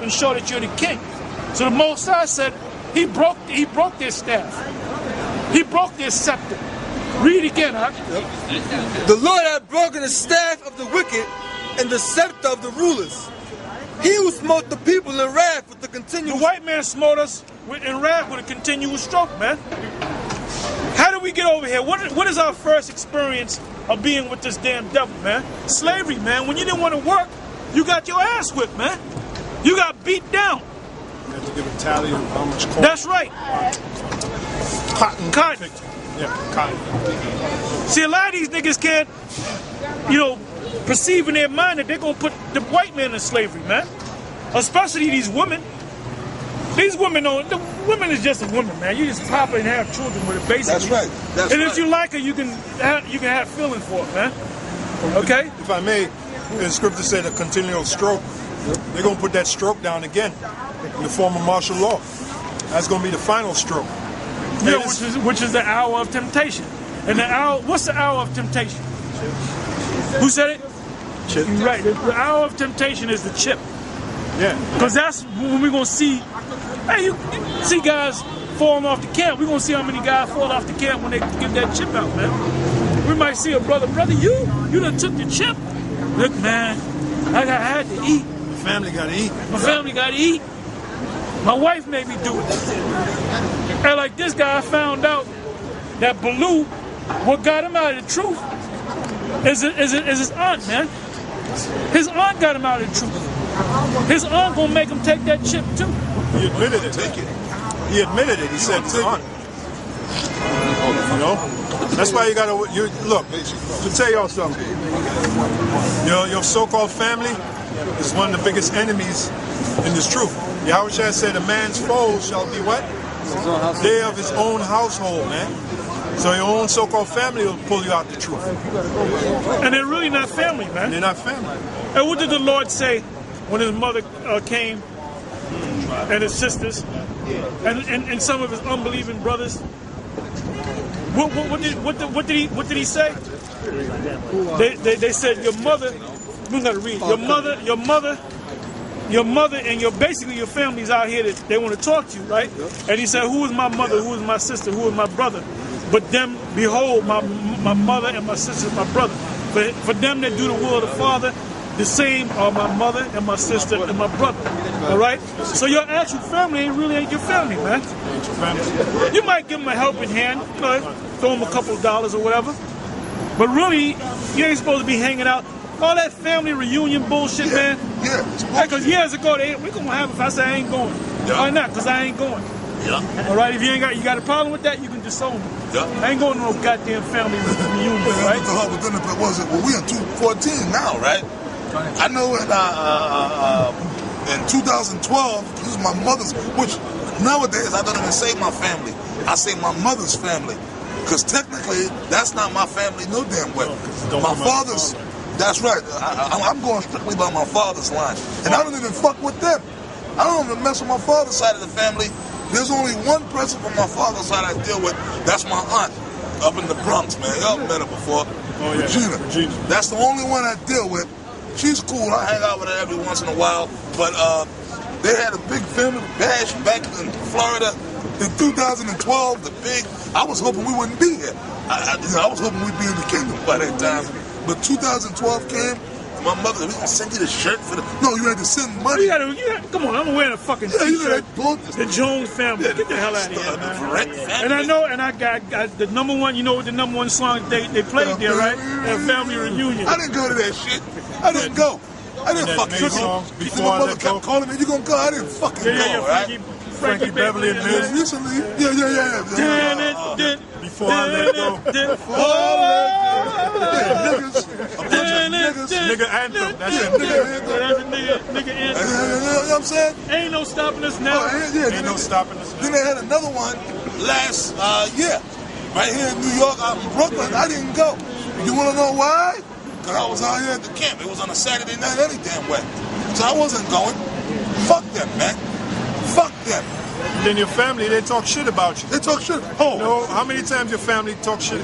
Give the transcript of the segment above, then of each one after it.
and show that you're the king. So the Most High said he broke their staff. He broke their scepter. Read again, huh? Yep. The Lord hath broken the staff of the wicked and the scepter of the rulers. He who smote the people in wrath with the continuous... The white man smote us in wrath with a continuous stroke, man. How did we get over here? What is our first experience of being with this damn devil, man? Slavery, man. When you didn't want to work, you got your ass whipped, man. You got beat down. You have to give a tally of how much corn. That's right. Cotton. Yeah, cotton. See, a lot of these niggas can't, perceive in their mind that they're going to put the white man in slavery, man. Especially these women. These women the woman is just a woman, man. You just pop her and have children with it, basically. That's right. That's and right. if you like her, you can have feeling for it, man. Okay? If I may, the scripture said a continual stroke. They're going to put that stroke down again in the form of martial law. That's going to be the final stroke. Yeah, which is the hour of temptation. And what's the hour of temptation? Who said it? Chip. You're right. The hour of temptation is the chip. Yeah. Because that's when we're going to see, hey, you see guys falling off the camp. We're going to see how many guys fall off the camp when they give that chip out, man. We might see a brother, you done took the chip. Look, man, I had to eat. The family got to eat. My family got to eat. My wife made me do it. And like this guy found out that Baloo, what got him out of the truth is his aunt, man. His aunt got him out of the truth. His aunt gonna make him take that chip too. He admitted it. Take it. He admitted it. He said his aunt. That's why you gotta look. To tell y'all something, your so-called family is one of the biggest enemies in this truth. Yahushua said, "A man's foe shall be what? They of his own household, man." So your own so-called family will pull you out the truth. And they're really not family, man. They're not family. And what did the Lord say when his mother came and his sisters and some of his unbelieving brothers? What did he say? They said your mother. We gotta read. Your mother and your family's out here that they want to talk to you, right? And he said, who is my mother? Who is my sister? Who is my brother? But them, behold, my mother and my sister and my brother. For them that do the will of the Father, the same are my mother and my sister and my brother. All right? So your actual family ain't your family, man. You might give them a helping hand, throw them a couple of dollars or whatever. But really, you ain't supposed to be hanging out. All that family reunion bullshit, man. Yeah. Because years ago, we're going to have it if I say I ain't going. Yeah. Why not? Because I ain't going. Yeah. All right? If you got a problem with that, you can disown me. Yeah. I ain't going to no goddamn family reunion, right? The hard within it was it? Well, we in 2014 now, right? I know in 2012, this is my mother's, which nowadays I don't even say my family. I say my mother's family. Because technically, that's not my family no damn way. My father's, that's right. I'm going strictly by my father's line. And I don't even fuck with them. I don't even mess with my father's side of the family. There's only one person from my father's side I deal with. That's my aunt up in the Bronx, man. Y'all met her before. Oh, yeah. Regina. That's the only one I deal with. She's cool. I hang out with her every once in a while. But they had a big family bash back in Florida in 2012. I was hoping we wouldn't be here. I was hoping we'd be in the kingdom by that time. But 2012 came. My mother, we gonna send you the shirt for the. No, you had to send money. Come on, I'm wearing a fucking t-shirt. The Jones family. Get the hell out of here, man. And I know, and I got the number one. You know what the number one song they played there, right? That family reunion. I didn't go to that shit. I didn't go. I didn't fucking go. Before my mother kept calling me, you gonna go? I didn't fucking go, right? Frankie Beverly and Liz. Recently, yeah. Before I let go. Nigga anthem. That's it. Nigga anthem. You know what I'm saying? Ain't no stopping us now. Ain't no stopping us now. Then they had another one last year. Right here in New York, out in Brooklyn. I didn't go. You want to know why? Because I was out here at the camp. It was on a Saturday night any damn way. So I wasn't going. Fuck them, man. Fuck them. Then your family, they talk shit about you. They talk shit. Oh. You know, how many times your family talk shit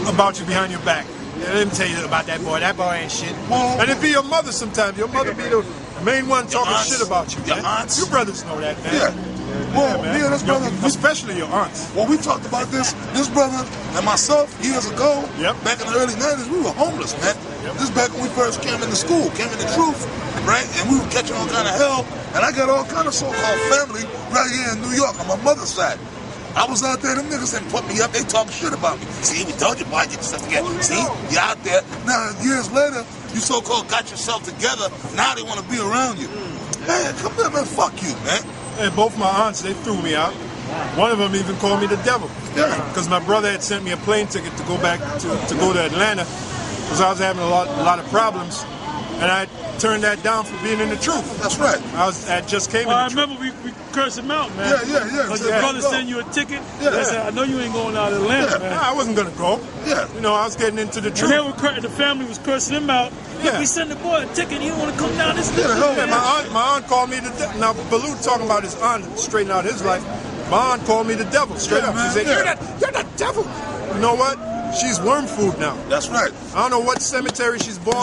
about you behind your back? They didn't tell you about that boy. That boy ain't shit. Well, and it be your mother sometimes. Your mother be the The main one talking aunts, shit about you, your man. aunts. You brothers know that, man. Yeah. Well, man. me and this brother, Especially your aunts. when we talked about this brother and myself years ago, Yep. back in the early 90s, we were homeless, man. Yep. This is back when we first came into school, came into truth, right? And we were catching all kind of hell. And I got all kind of so-called family right here in New York on my mother's side. I was out there, them niggas didn't put me up, they talk shit about me. See, we told you, boy, get yourself together. See, you're out there. Now, years later, you so-called got yourself together, now they want to be around you. Man, come here, man, fuck you, man. And both my aunts, they threw me out. One of them even called me the devil. Yeah. Because my brother had sent me a plane ticket to go back to go to Atlanta because I was having a lot of problems. And I turned that down for being in the truth. That's right. I just came in I the truth. remember we cursed him out, man. Yeah. Because your brother sent you a ticket. Yeah. I said, I know you ain't going out of Atlanta, man. I wasn't going to go. Yeah. You know, I was getting into the And truth. they were the family was cursing him out. Look, Yeah. we sent the boy a ticket. You don't want to come down this way. Yeah, my aunt called me the devil. Now, Baloo talking about his aunt straighten out his life. My aunt called me the devil, straight up. She said, you're the devil. You know what? She's worm food now. That's right. I don't know what cemetery she's born.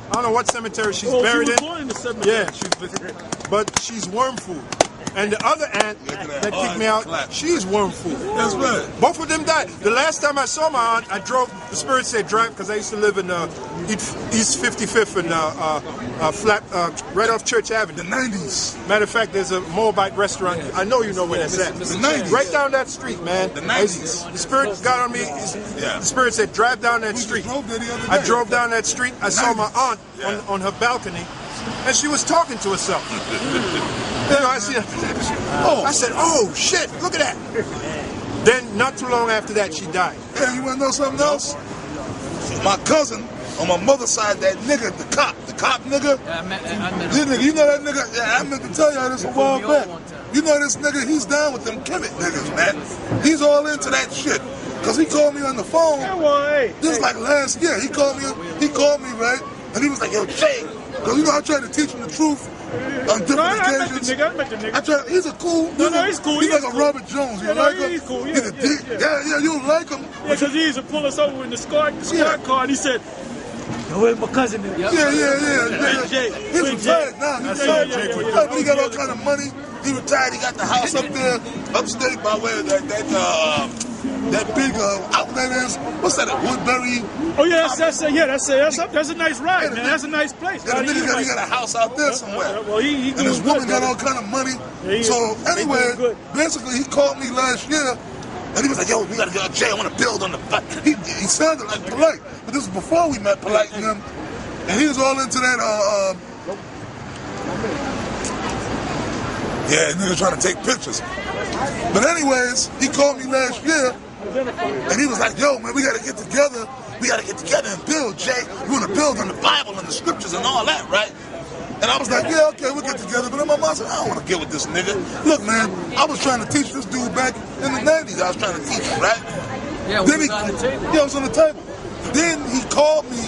I don't know what cemetery she's buried she was in. born in the cemetery. Yeah, but she's worm food. And the other aunt that kicked me out, she's worm food. That's right. Both of them died. The last time I saw my aunt, I drove, the Spirit said drive, because I used to live in East 55th and right off Church Avenue. The 90s. Matter of fact, there's a Moabite restaurant. I know you know where that's at. The 90s. Right down that street, man. The 90s. The Spirit got on me. Yeah. The Spirit said drive down that street. drove there the other I day. drove down that street. I saw my aunt Yeah. on her balcony, and she was talking to herself. You know, I see her. I said, oh, shit, look at that. Then, not too long after that, she died. Hey, you want to know something else? My cousin, on my mother's side, that nigga, the cop nigga. Yeah, I met This nigga, you know that nigga? Yeah, I meant to tell y'all this a while back. You know this nigga, he's down with them Kemet niggas, man. He's all into that shit. Cause he called me on the phone. This was like last year. He called me, right? And he was like, yo, Jay. Cause you know I tried to teach him the truth on different I occasions. met the nigga. He's a cool. He's cool. He's like He's a cool. Robert Jones. You Yeah, like no, him? he's cool. He's a dick. Yeah, you like him. Yeah, because he used to pull us over in the squad car, and he said, yo, where's my cousin? Yeah. Jay. He's Wait, retired Jay. now. He's Yeah, retired. yeah. But he got all kind of money. He retired. He got the house up there, upstate by where that big outlet is. What's that? Woodbury. Oh yeah, that's a nice ride, man. That's a nice place. Yeah, the nigga he got a house out there somewhere. Well, he And his woman got all kind of money. Yeah, So they anyway, doing good. basically he called me last year. And he was like, yo, we gotta get a Jay. I want to build on the back. He sounded like Polite. But this was before we met Polite and him. And he was all into that, yeah, nigga trying to take pictures. But anyways, he called me last year. And he was like, yo, man, we gotta get together. We gotta get together and build, Jay. We wanna build on the Bible and the scriptures and all that, right? And I was like, yeah, okay, we'll get together. But then my mom said, I don't want to get with this nigga. Look, man, I was trying to teach this dude back in the 90s. I was trying to teach him, right? Yeah, Then we was on the table. Yeah, I was on the table. Then he called me.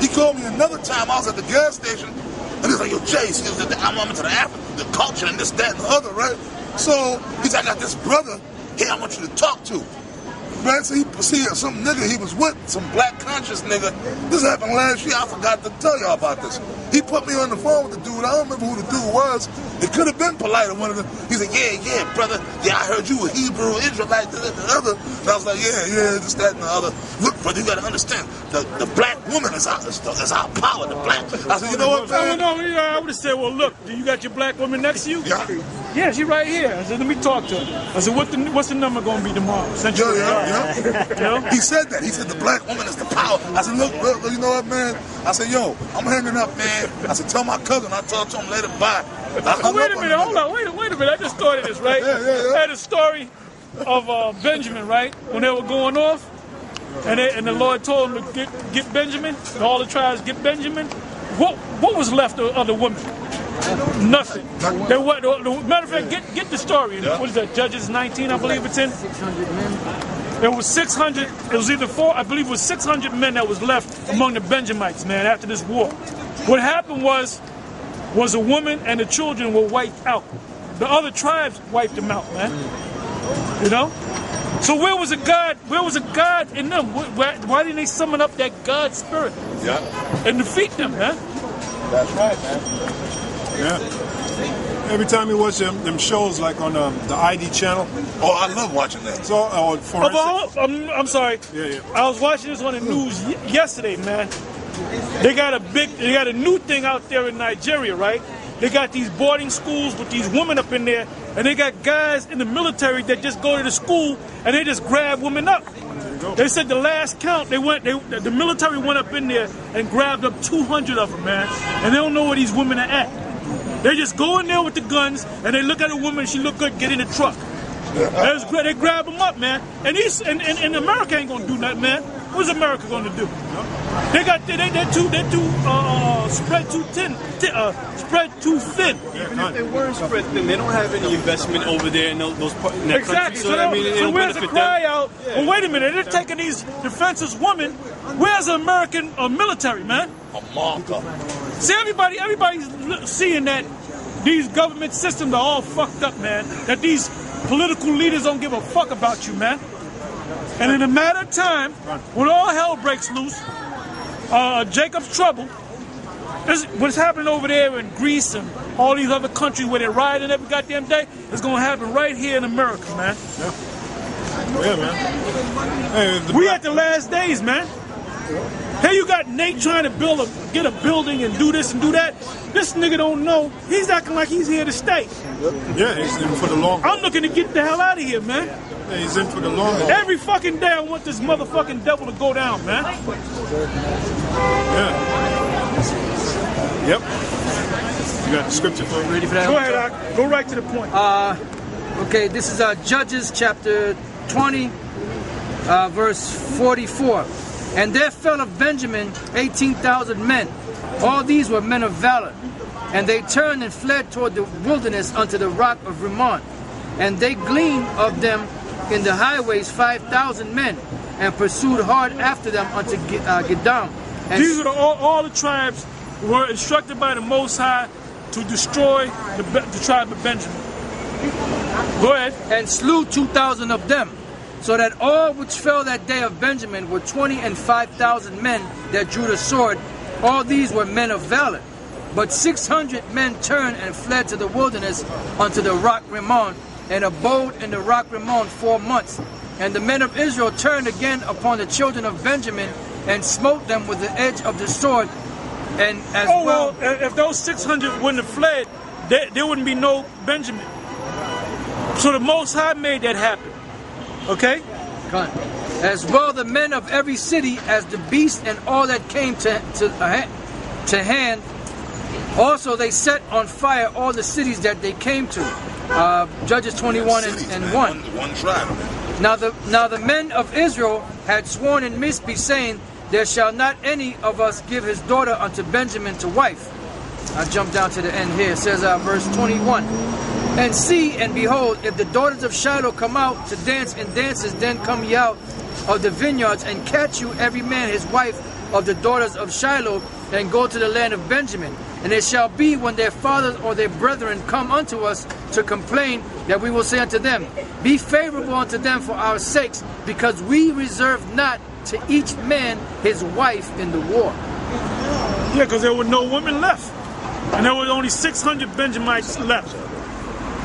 He called me another time. I was at the gas station. And he was like, yo, Jay, I'm into the African, the culture and this, that, and the other, right? So he's like, I got this brother here I want you to talk to. Right? So he some nigga he was with, some black conscious nigga. This happened last year. I forgot to tell y'all about this. He put me on the phone with the dude. I don't remember who the dude was. It could have been Polite or one of them. He said, yeah, brother. Yeah, I heard you were Hebrew, Israelite, this, that, and the other. And I was like, yeah, this, that, and the other. Look, brother, you got to understand. The black woman is our power. The black. I said, you know what, man? I would have said, well, look, do you got your black woman next to you? Yeah. Yeah, she right here. I said, let me talk to her. I said, what's the number going to be tomorrow? Yeah. You know? He said that. He said the black woman is the power. I said, look, bro, you know what, man? I said, yo, I'm hanging up, man. I said, tell my cousin. I'll talk to him later. Bye. Wait a minute, hold on. Wait a minute. I just started this, right? Yeah. I had a story of Benjamin, right? When they were going off, and the Lord told him to get Benjamin, and all the tribes get Benjamin. What was left of the women? Nothing. Matter of fact, get the story. Yeah. What is that? Judges 19, I believe it's in. 600 men. There was 600. It was either I believe it was 600 men that was left among the Benjamites, man, after this war. What happened was a woman and the children were wiped out. The other tribes wiped them out, man. You know. So where was a God? Where was a God in them? Why didn't they summon up that God spirit? Yeah. And defeat them, man? That's right, man. Yeah. Every time you watch them shows like on the ID channel. Oh, I love watching that. So, I'm sorry. Yeah. I was watching this on the news yesterday, man. They got a new thing out there in Nigeria, right? They got these boarding schools with these women up in there, and they got guys in the military that just go to the school and they just grab women up. They said the last count, the military went up in there and grabbed up 200 of them, man. And they don't know where these women are at. They just go in there with the guns and they look at a woman, she look good, get in the truck. They grab them up, man. And America ain't gonna do nothing, man. What's America gonna do? They're too spread too thin. Spread too thin. Even if they weren't spread thin, they don't have any investment over there in those parts. Exactly. So where's the cry out? Well, wait a minute. They're taking these defenseless women. Where's the American military, man? America. See, everybody's seeing that these government systems are all fucked up, man. That these political leaders don't give a fuck about you, man. And in a matter of time, when all hell breaks loose, Jacob's trouble, what's happening over there in Greece and all these other countries where they're rioting every goddamn day, is going to happen right here in America, man. Yeah, man. Hey, we at the last days, man. Here you got Nate trying to get a building and do this and do that. This nigga don't know. He's acting like he's here to stay. Yeah, he's in for the long haul. I'm looking to get the hell out of here, man. Yeah, he's in for the long haul. Every fucking day I want this motherfucking devil to go down, man. Yeah. Yep. You got the scripture for it. Ready for that? Go ahead, Doc. Go right to the point. Okay, this is Judges chapter 20, verse 44. And there fell of Benjamin 18,000 men. All these were men of valor. And they turned and fled toward the wilderness unto the rock of Rimmon. And they gleaned of them in the highways 5,000 men, and pursued hard after them unto Gedam. And these are all the tribes were instructed by the Most High to destroy the tribe of Benjamin. Go ahead. And slew 2,000 of them. So that all which fell that day of Benjamin were 20 and 5,000 men that drew the sword. All these were men of valor. But 600 men turned and fled to the wilderness unto the rock Rimmon, and abode in the rock Rimmon 4 months. And the men of Israel turned again upon the children of Benjamin, and smote them with the edge of the sword. And as well, if those 600 wouldn't have fled, there wouldn't be no Benjamin. So the Most High made that happen. Okay? As well the men of every city as the beasts and all that came to hand. Also they set on fire all the cities that they came to. Judges 21 and 1. One tribe. Now the men of Israel had sworn in Mizpeh, saying, there shall not any of us give his daughter unto Benjamin to wife. I jump down to the end here. It says verse 21. And see, and behold, if the daughters of Shiloh come out to dance in dances, then come ye out of the vineyards, and catch you every man his wife of the daughters of Shiloh, and go to the land of Benjamin. And it shall be, when their fathers or their brethren come unto us to complain, that we will say unto them, be favorable unto them for our sakes, because we reserve not to each man his wife in the war. Yeah, because there were no women left. And there were only 600 Benjamites left.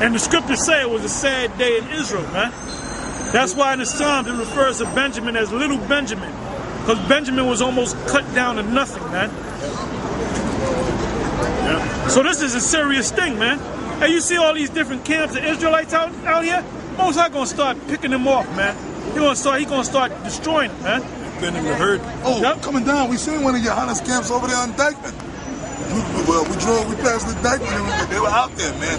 And the scriptures say it was a sad day in Israel, man. That's why in the Psalms it refers to Benjamin as little Benjamin. Because Benjamin was almost cut down to nothing, man. Yeah. So this is a serious thing, man. And you see all these different camps of Israelites out here? Most High gonna start picking them off, man. He gonna start destroying them, man. Getting the herd. Oh, yep. Coming down, we seen one of Johanna's camps over there on Dykeman. We passed the Dykeman, they were out there, man.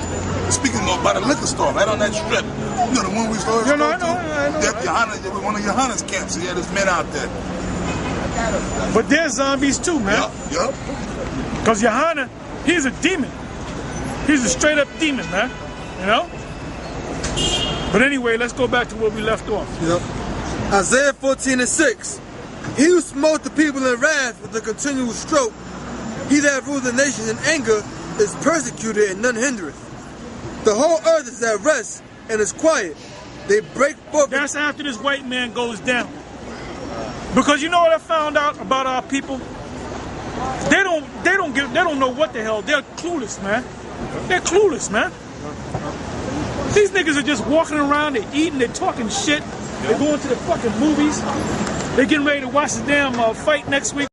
Speaking about the liquor store, right on that strip. You know, the one we saw. I know. One of Johanna's camps, he had his men out there. But they're zombies too, man. Yep. Because Johanna, he's a demon. He's a straight up demon, man. You know? But anyway, let's go back to where we left off. Yep. Isaiah 14:6. He who smote the people in wrath with a continual stroke, he that ruled the nations in anger, is persecuted and none hindereth. The whole earth is at rest and is quiet. They break forth. That's after this white man goes down. Because you know what I found out about our people? They don't know what the hell. They're clueless, man. They're clueless, man. These niggas are just walking around, they're eating, they're talking shit, they're going to the fucking movies, they're getting ready to watch the damn fight next week.